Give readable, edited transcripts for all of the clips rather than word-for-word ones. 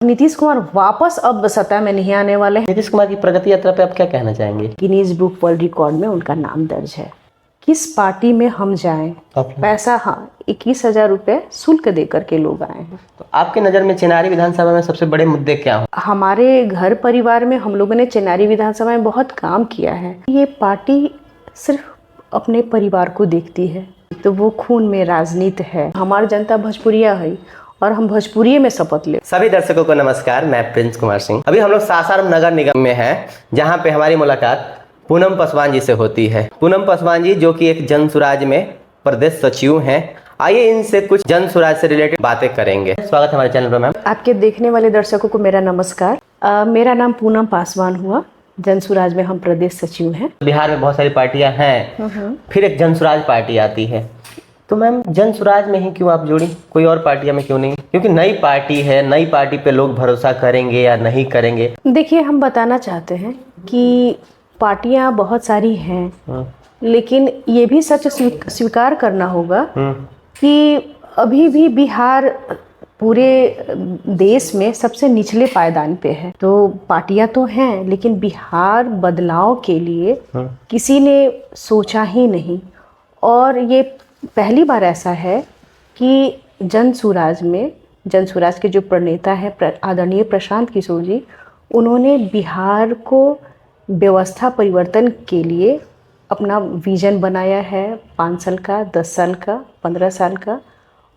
नीतीश कुमार वापस अब सत्ता में नहीं आने वाले हैं। नीतीश कुमार की प्रगति यात्रा पे आप क्या कहना चाहेंगे? गिनीज बुक वर्ल्ड रिकॉर्ड में उनका नाम दर्ज है। किस पार्टी में हम जाएं, पैसा 21,000 रुपये शुल्क दे करके लोग आए हैं। तो आपके नज़र में चिनारी विधानसभा में सबसे बड़े मुद्दे क्या हो? हमारे घर परिवार में हम लोगों ने चिनारी विधानसभा में बहुत काम किया है। ये पार्टी सिर्फ अपने परिवार को देखती है, तो वो खून में राजनीति है। हमारी जनता भोजपुरिया है और हम भोजपुरी में शपथ ले। सभी दर्शकों को नमस्कार, मैं प्रिंस कुमार सिंह। अभी हम लोग सासाराम नगर निगम में हैं, जहां पे हमारी मुलाकात पूनम पासवान जी से होती है। पूनम पासवान जी जो कि एक जन सुराज में प्रदेश सचिव हैं। आइए इनसे कुछ जन सुराज से रिलेटेड बातें करेंगे। स्वागत है हमारे चैनल पर मैम। आपके देखने वाले दर्शकों को मेरा नमस्कार। मेरा नाम पूनम पासवान हुआ। जन सुराज में हम प्रदेश सचिव हैं। बिहार में बहुत सारी पार्टियां हैं, फिर एक जन सुराज पार्टी आती है, तो मैम जन सुराज में ही क्यों आप जुड़ी, कोई और पार्टियां में क्यों नहीं? क्योंकि नई पार्टी है, नई पार्टी पे लोग भरोसा करेंगे या नहीं करेंगे? देखिए, हम बताना चाहते हैं कि पार्टियां बहुत सारी हैं, लेकिन ये भी सच स्वीकार करना होगा कि अभी भी बिहार पूरे देश में सबसे निचले पायदान पे है। तो पार्टियां तो हैं, लेकिन बिहार बदलाव के लिए किसी ने सोचा ही नहीं। और ये पहली बार ऐसा है कि जन सुराज के जो प्रणेता है आदरणीय प्रशांत किशोर जी, उन्होंने बिहार को व्यवस्था परिवर्तन के लिए अपना विजन बनाया है। 5 साल का, 10 साल का, 15 साल का,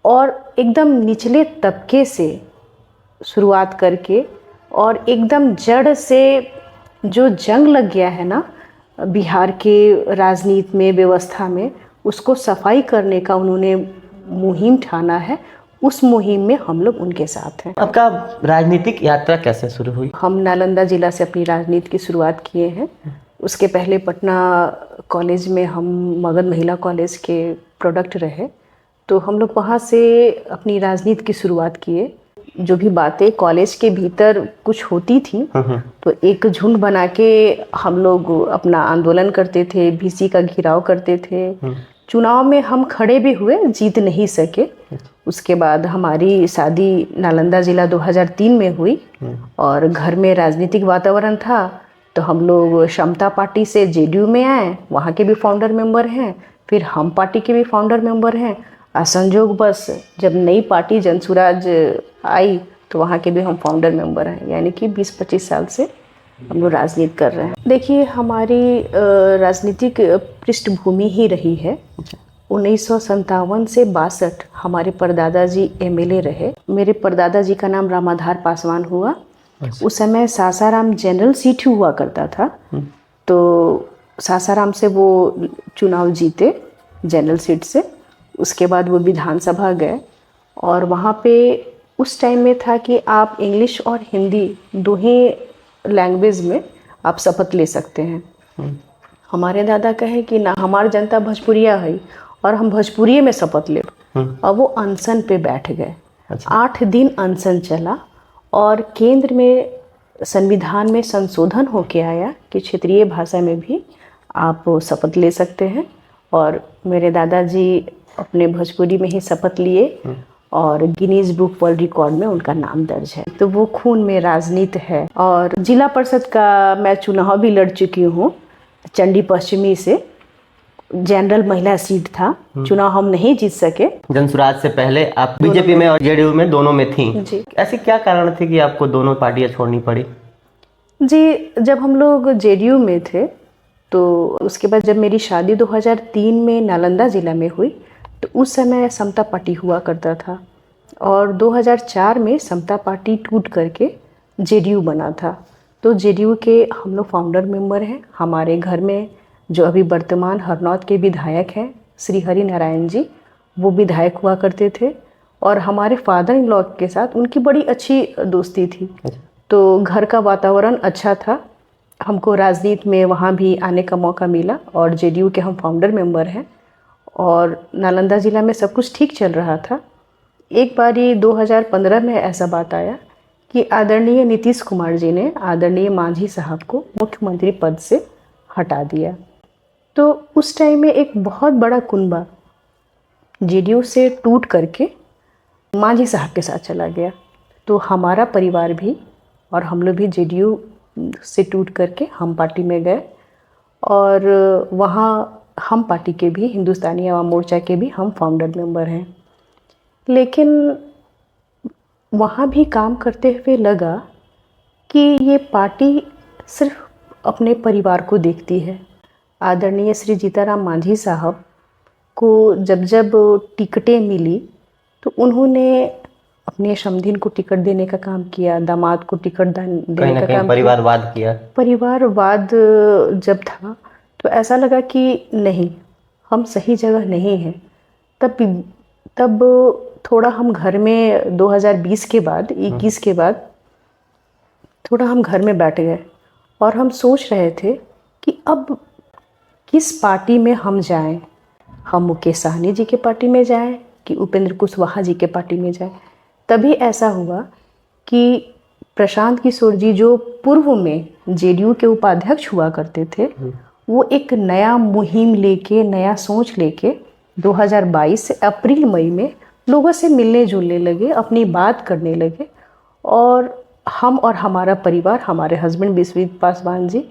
और एकदम निचले तबके से शुरुआत करके और एकदम जड़ से जो जंग लग गया है ना बिहार के राजनीति में, व्यवस्था में, उसको सफाई करने का उन्होंने मुहिम ठाना है। उस मुहिम में हम लोग उनके साथ हैं। आपका राजनीतिक यात्रा कैसे शुरू हुई? हम नालंदा जिला से अपनी राजनीति की शुरुआत किए हैं। उसके पहले पटना कॉलेज में हम मगध महिला कॉलेज के प्रोडक्ट रहे, तो हम लोग वहाँ से अपनी राजनीति की शुरुआत किए। जो भी बातें कॉलेज के भीतर कुछ होती थी, तो एक झुंड बना के हम लोग अपना आंदोलन करते थे, बीसी का घेराव करते थे। चुनाव में हम खड़े भी हुए, जीत नहीं सके। उसके बाद हमारी शादी नालंदा जिला 2003 में हुई और घर में राजनीतिक वातावरण था, तो हम लोग समता पार्टी से जेडीयू में आए, वहाँ के भी फाउंडर मेंबर हैं। फिर हम पार्टी के भी फाउंडर मेंबर हैं। संजोग बस जब नई पार्टी जन सुराज आई, तो वहाँ के भी हम फाउंडर मेंबर हैं। यानी कि 20-25 साल से हम लोग राजनीति कर रहे हैं। देखिए, हमारी राजनीतिक पृष्ठभूमि ही रही है। 1957 से 62 हमारे परदादा जी एमएलए रहे। मेरे परदादा जी का नाम रामाधार पासवान हुआ। उस समय सासाराम जनरल सीट हुआ करता था, तो सासाराम से वो चुनाव जीते जनरल सीट से। उसके बाद वो विधानसभा गए और वहाँ पे उस टाइम में था कि आप इंग्लिश और हिंदी दो ही लैंग्वेज में आप शपथ ले सकते हैं। हमारे दादा कहे कि ना, हमारी जनता भोजपुरिया है और हम भोजपुरी में शपथ ले। और वो अनशन पे बैठ गए। 8 दिन अनशन चला और केंद्र में संविधान में संशोधन होके आया कि क्षेत्रीय भाषा में भी आप शपथ ले सकते हैं। और मेरे दादाजी अपने भोजपुरी में ही शपथ लिए और गिनीज बुक वर्ल्ड रिकॉर्ड में उनका नाम दर्ज है। तो वो खून में राजनीति है। और जिला परिषद का मैं चुनाव भी लड़ चुकी हूँ। चंडी पश्चिमी से जनरल महिला सीट था, चुनाव हम नहीं जीत सके। जन सुराज से पहले आप बीजेपी में और जेडीयू में दोनों में थी जी। ऐसी क्या कारण थी कि आपको दोनों पार्टियां छोड़नी पड़ी? जी, जब हम लोग जेडीयू में थे, तो उसके बाद जब मेरी शादी 2003 में नालंदा जिला में हुई, तो उस समय समता पार्टी हुआ करता था। और 2004 में समता पार्टी टूट करके जेडीयू बना था। तो जेडीयू के हम लोग फाउंडर मेंबर हैं। हमारे घर में जो अभी वर्तमान हरनौत के विधायक हैं श्री हरि नारायण जी, वो विधायक हुआ करते थे। और हमारे फादर इन लॉ के साथ उनकी बड़ी अच्छी दोस्ती थी, तो घर का वातावरण अच्छा था। हमको राजनीति में वहाँ भी आने का मौका मिला और जेडीयू के हम फाउंडर मेंबर हैं। और नालंदा ज़िला में सब कुछ ठीक चल रहा था। एक बारी 2015 में ऐसा बात आया कि आदरणीय नीतीश कुमार जी ने आदरणीय मांझी साहब को मुख्यमंत्री पद से हटा दिया। तो उस टाइम में एक बहुत बड़ा कुनबा जेडीयू से टूट करके मांझी साहब के साथ चला गया। तो हमारा परिवार भी और हम लोग भी जेडीयू से टूट करके हम पार्टी में गए और वहाँ हम पार्टी के भी, हिंदुस्तानी आवाम मोर्चा के भी हम फाउंडर मेंबर हैं। लेकिन वहाँ भी काम करते हुए लगा कि ये पार्टी सिर्फ अपने परिवार को देखती है। आदरणीय श्री जीताराम मांझी साहब को जब जब टिकटें मिली तो उन्होंने अपने समधिन को टिकट देने का काम किया, दामाद को टिकट देने का काम परिवारवाद किया। परिवारवाद जब था तो ऐसा लगा कि नहीं, हम सही जगह नहीं हैं। तब थोड़ा हम घर में 2020 के बाद 21 के बाद थोड़ा हम घर में बैठ गए और हम सोच रहे थे कि अब किस पार्टी में हम जाएं। हम मुकेश साहनी जी के पार्टी में जाएं कि उपेंद्र कुशवाहा जी के पार्टी में जाएं। तभी ऐसा हुआ कि प्रशांत किशोर जी जो पूर्व में जेडीयू के उपाध्यक्ष हुआ करते थे, वो एक नया मुहिम लेके, नया सोच लेके 2022 से अप्रैल मई में लोगों से मिलने जुलने लगे, अपनी बात करने लगे। और हम और हमारा परिवार, हमारे हस्बैंड विश्वजीत पासवान जी,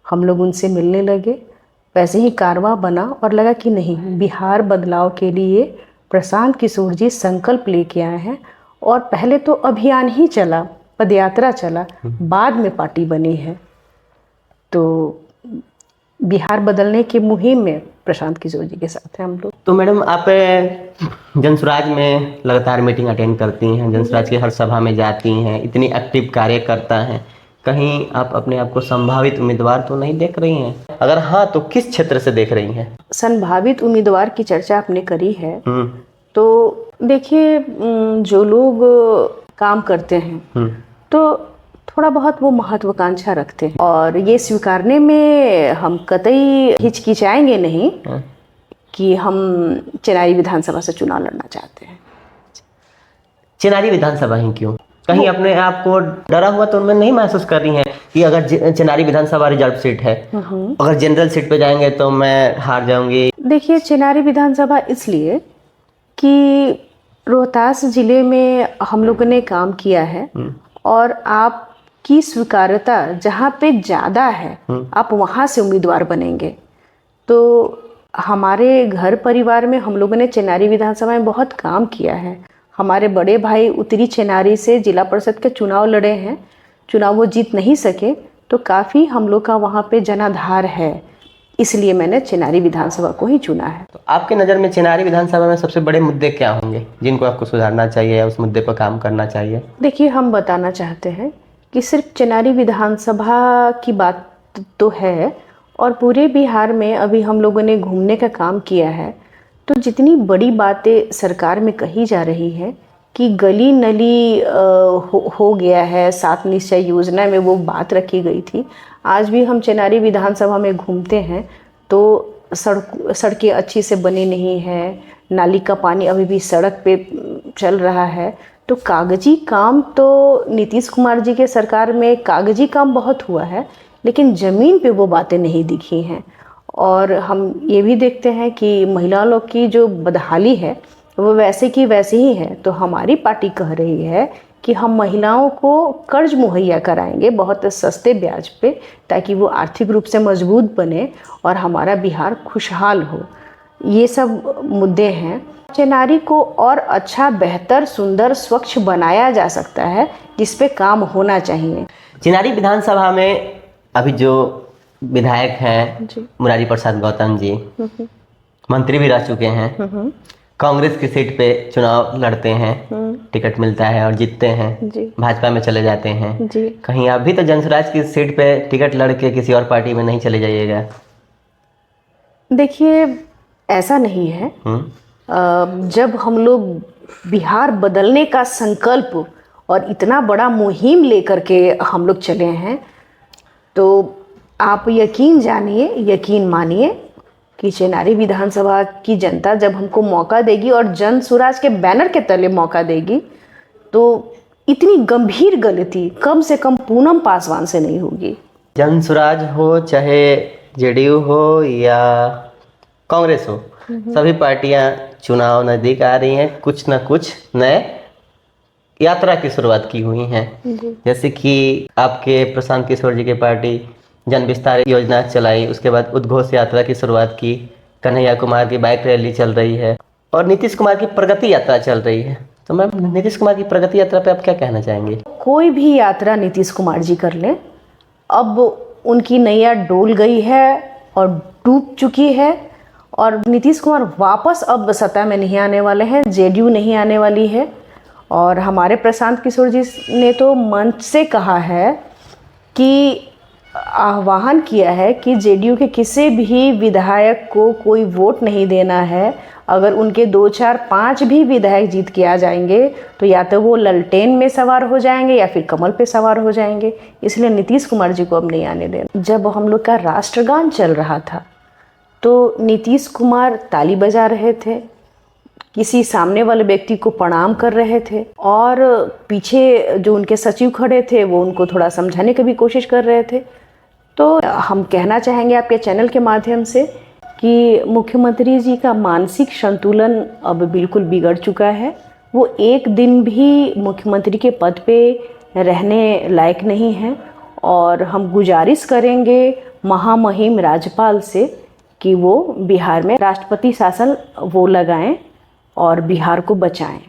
हम लोग उनसे मिलने लगे। वैसे ही कारवां बना और लगा कि नहीं, बिहार बदलाव के लिए प्रशांत किशोर जी संकल्प लेके आए हैं। और पहले तो अभियान ही चला, पदयात्रा चला, बाद में पार्टी बनी है। तो बिहार बदलने की मुहिम में प्रशांत किशोर जी के साथ हैं हम लोग। तो मैडम, आप जनसुराज में लगातार मीटिंग अटेंड करती हैं, जनसुराज की हर सभा में जाती हैं, इतनी एक्टिव कार्यकर्ता हैं, कहीं आप अपने आप को संभावित उम्मीदवार तो नहीं देख रही हैं? अगर हाँ तो किस क्षेत्र से देख रही हैं? संभावित उम्मीदवार की चर्चा आपने करी है तो देखिए, जो लोग काम करते हैं तो थोड़ा बहुत वो महत्वाकांक्षा रखते हैं और ये स्वीकारने में हम कतई हिचकिचाएंगे नहीं कि हम चिनारी विधानसभा से चुनाव लड़ना चाहते हैं। चिनारी विधानसभा ही क्यों? कहीं अपने आप को डरा हुआ तो उनमें नहीं महसूस कर रही हैं कि अगर चिनारी विधानसभा रिजर्व सीट है, अगर जनरल सीट पे जाएंगे तो मैं हार जाऊंगी? देखिए, चिनारी विधानसभा इसलिए कि रोहतास जिले में हम लोगों ने काम किया है और आपकी स्वीकार्यता जहाँ पे ज़्यादा है आप वहाँ से उम्मीदवार बनेंगे। तो हमारे घर परिवार में हम लोगों ने चिनारी विधानसभा में बहुत काम किया है। हमारे बड़े भाई उत्तरी चिनारी से जिला परिषद के चुनाव लड़े हैं, चुनाव वो जीत नहीं सके, तो काफ़ी हम लोग का वहाँ पे जनाधार है, इसलिए मैंने चिनारी विधानसभा को ही चुना है। तो आपके नज़र में चिनारी विधानसभा में सबसे बड़े मुद्दे क्या होंगे जिनको आपको सुधारना चाहिए या उस मुद्दे पर काम करना चाहिए? देखिए, हम बताना चाहते हैं कि सिर्फ चिनारी विधानसभा की बात तो है और पूरे बिहार में अभी हम लोगों ने घूमने का काम किया है। तो जितनी बड़ी बातें सरकार में कही जा रही है कि गली नली हो गया है, 7 निश्चय योजना में वो बात रखी गई थी। आज भी हम चिनारी विधानसभा में घूमते हैं तो सड़कें अच्छी से बनी नहीं है, नाली का पानी अभी भी सड़क पे चल रहा है। तो कागजी काम तो नीतीश कुमार जी के सरकार में कागजी काम बहुत हुआ है, लेकिन ज़मीन पे वो बातें नहीं दिखी हैं। और हम ये भी देखते हैं कि महिला लोग की जो बदहाली है वो वैसे की वैसे ही है। तो हमारी पार्टी कह रही है कि हम महिलाओं को कर्ज मुहैया कराएंगे बहुत सस्ते ब्याज पे, ताकि वो आर्थिक रूप से मजबूत बने और हमारा बिहार खुशहाल हो। ये सब मुद्दे हैं। चिनारी को और अच्छा, बेहतर, सुंदर, स्वच्छ बनाया जा सकता है, जिस पे काम होना चाहिए। चिनारी विधानसभा में अभी जो विधायक हैं मुरारी प्रसाद गौतम जी मंत्री भी रह चुके हैं, कांग्रेस की सीट पे चुनाव लड़ते हैं, टिकट मिलता है और जीतते हैं, भाजपा में चले जाते हैं। कहीं आप भी तो जनसुराज की सीट पे टिकट लड़ के किसी और पार्टी में नहीं चले जाइएगा? देखिए, ऐसा नहीं है। जब हम लोग बिहार बदलने का संकल्प और इतना बड़ा मुहिम लेकर के हम लोग चले हैं, तो आप यकीन जानिए, यकीन मानिए कि चिनारी विधानसभा की जनता जब हमको मौका देगी और जन स्वराज के बैनर के तले मौका देगी, तो इतनी गंभीर गलती कम से कम पूनम पासवान से नहीं होगी। जन स्वराज हो, चाहे जेडीयू हो या कांग्रेस हो, सभी पार्टियां चुनाव नज़दीक आ रही हैं, कुछ ना कुछ नए यात्रा की शुरुआत की हुई हैं। जैसे कि आपके प्रशांत किशोर जी की पार्टी जन विस्तार योजना चलाई, उसके बाद उद्घोष यात्रा की शुरुआत की, कन्हैया कुमार की बाइक रैली चल रही है और नीतीश कुमार की प्रगति यात्रा चल रही है। तो मैम, नीतीश कुमार की प्रगति यात्रा पे आप क्या कहना चाहेंगे? कोई भी यात्रा नीतीश कुमार जी कर लें, अब उनकी नैया डोल गई है और डूब चुकी है और नीतीश कुमार वापस अब सत्ता में नहीं आने वाले हैं, जेडीयू नहीं आने वाली है। और हमारे प्रशांत किशोर जी ने तो मंच से कहा है कि आह्वान किया है कि जेडीयू के किसी भी विधायक को कोई वोट नहीं देना है। अगर उनके 2, 4, 5 भी विधायक जीत के आ जाएंगे तो या तो वो ललटेन में सवार हो जाएंगे या फिर कमल पे सवार हो जाएंगे, इसलिए नीतीश कुमार जी को अब नहीं आने देना। जब हम लोग का राष्ट्रगान चल रहा था तो नीतीश कुमार ताली बजा रहे थे, किसी सामने वाले व्यक्ति को प्रणाम कर रहे थे और पीछे जो उनके सचिव खड़े थे वो उनको थोड़ा समझाने की भी कोशिश कर रहे थे। तो हम कहना चाहेंगे आपके चैनल के माध्यम से कि मुख्यमंत्री जी का मानसिक संतुलन अब बिल्कुल बिगड़ चुका है। वो एक दिन भी मुख्यमंत्री के पद पे रहने लायक नहीं है और हम गुजारिश करेंगे महामहिम राज्यपाल से कि वो बिहार में राष्ट्रपति शासन वो लगाएं और बिहार को बचाएं।